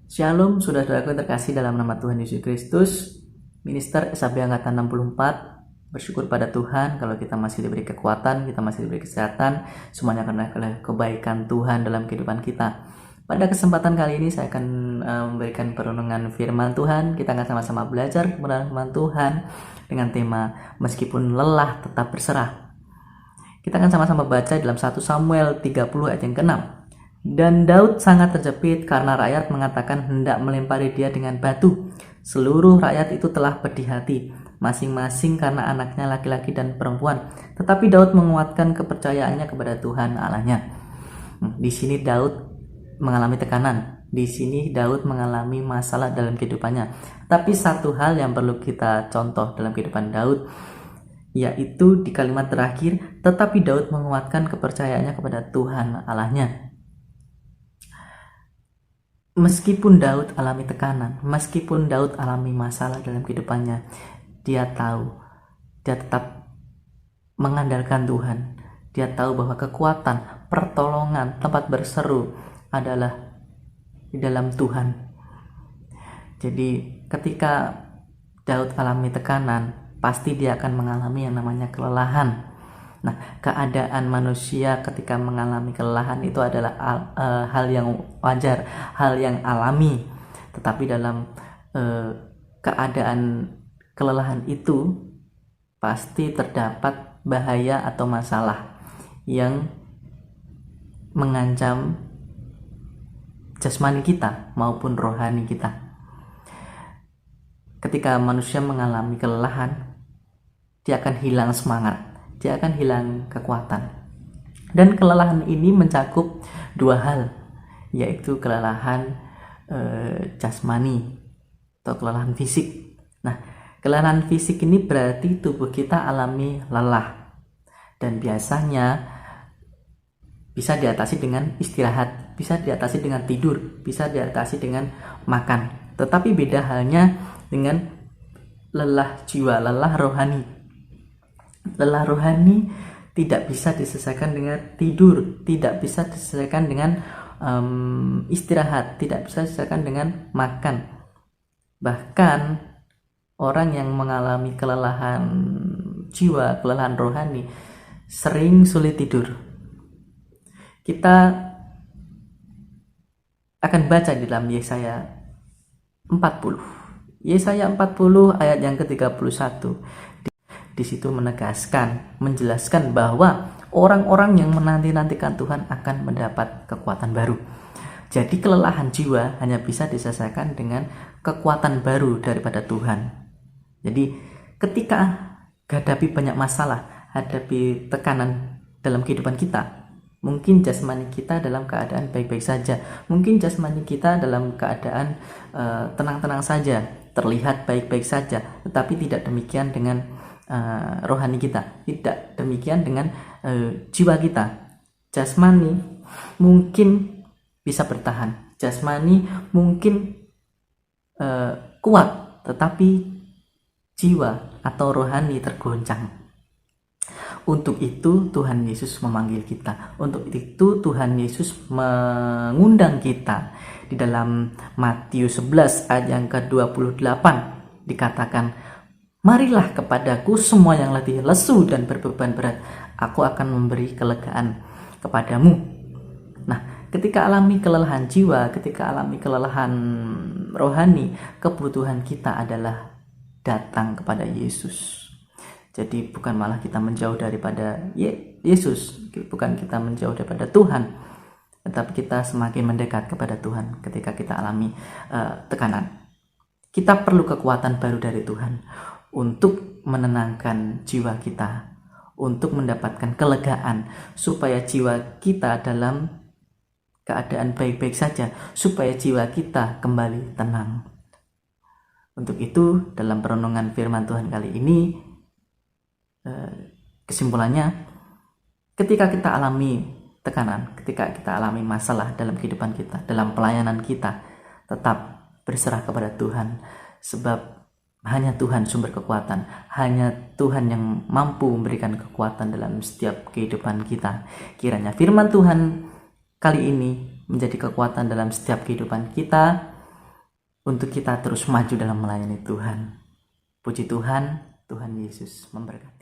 Shalom, saudara-saudaraku yang terkasih dalam nama Tuhan Yesus Kristus. Minister SAB Angkatan 64 bersyukur pada Tuhan kalau kita masih diberi kekuatan, kita masih diberi kesehatan, semuanya karena kebaikan Tuhan dalam kehidupan kita. Pada kesempatan kali ini saya akan memberikan perenungan firman Tuhan. Kita akan sama-sama belajar kebenaran firman Tuhan dengan tema meskipun lelah tetap berserah. Kita akan sama-sama baca dalam 1 Samuel 30 ayat yang ke-6. Dan Daud sangat terjepit karena rakyat mengatakan hendak melempari dia dengan batu. Seluruh rakyat itu telah pedih hati, masing-masing karena anaknya laki-laki dan perempuan. Tetapi Daud menguatkan kepercayaannya kepada Tuhan Allahnya. Di sini Daud mengalami tekanan. Di sini Daud mengalami masalah dalam kehidupannya. Tapi satu hal yang perlu kita contoh dalam kehidupan Daud, yaitu di kalimat terakhir, tetapi Daud menguatkan kepercayaannya kepada Tuhan Allahnya. Meskipun Daud alami tekanan, meskipun Daud alami masalah dalam kehidupannya, dia tahu, dia tetap mengandalkan Tuhan. Dia tahu bahwa kekuatan, pertolongan, tempat berseru adalah di dalam Tuhan. Jadi ketika Daud alami tekanan, pasti dia akan mengalami yang namanya kelelahan. Nah, keadaan manusia ketika mengalami kelelahan itu adalah hal yang wajar, hal yang alami. Tetapi dalam keadaan kelelahan itu pasti terdapat bahaya atau masalah yang mengancam jasmani kita maupun rohani kita. Ketika manusia mengalami kelelahan, dia akan hilang semangat, dia akan hilang kekuatan. Dan kelelahan ini mencakup dua hal, yaitu kelelahan jasmani atau kelelahan fisik. Nah, kelelahan fisik ini berarti tubuh kita alami lelah, dan biasanya bisa diatasi dengan istirahat, bisa diatasi dengan tidur, bisa diatasi dengan makan. Tetapi beda halnya dengan lelah jiwa, lelah rohani. Lelah rohani tidak bisa diselesaikan dengan tidur, tidak bisa diselesaikan dengan istirahat, tidak bisa diselesaikan dengan makan. Bahkan orang yang mengalami kelelahan jiwa, kelelahan rohani, sering sulit tidur. Kita akan baca di dalam Yesaya 40. Yesaya 40 ayat yang ke-31. Di situ menjelaskan bahwa orang-orang yang menanti-nantikan Tuhan akan mendapat kekuatan baru. Jadi kelelahan jiwa hanya bisa diselesaikan dengan kekuatan baru daripada Tuhan. Jadi ketika hadapi banyak masalah, hadapi tekanan dalam kehidupan kita, mungkin jasmani kita dalam keadaan baik-baik saja, mungkin jasmani kita dalam keadaan tenang-tenang saja, terlihat baik-baik saja, tetapi tidak demikian dengan rohani kita, tidak demikian dengan jiwa kita. Jasmani mungkin bisa bertahan, jasmani mungkin kuat, tetapi jiwa atau rohani tergoncang. Untuk itu Tuhan Yesus memanggil kita, untuk itu Tuhan Yesus mengundang kita. Di dalam Matius 11 ayat yang ke-28 dikatakan, marilah kepadaku semua yang letih lesu dan berbeban berat, aku akan memberi kelegaan kepadamu. Nah, ketika alami kelelahan jiwa, ketika alami kelelahan rohani, kebutuhan kita adalah datang kepada Yesus. Jadi bukan malah kita menjauh daripada Yesus, bukan kita menjauh daripada Tuhan, tetapi kita semakin mendekat kepada Tuhan ketika kita alami tekanan. Kita perlu kekuatan baru dari Tuhan untuk menenangkan jiwa kita, untuk mendapatkan kelegaan, supaya jiwa kita dalam keadaan baik-baik saja, supaya jiwa kita kembali tenang. Untuk itu, dalam perenungan firman Tuhan kali ini, kesimpulannya, ketika kita alami tekanan, ketika kita alami masalah dalam kehidupan kita, dalam pelayanan kita, tetap berserah kepada Tuhan, sebab hanya Tuhan sumber kekuatan, hanya Tuhan yang mampu memberikan kekuatan dalam setiap kehidupan kita. Kiranya firman Tuhan kali ini menjadi kekuatan dalam setiap kehidupan kita, untuk kita terus maju dalam melayani Tuhan. Puji Tuhan, Tuhan Yesus memberkati.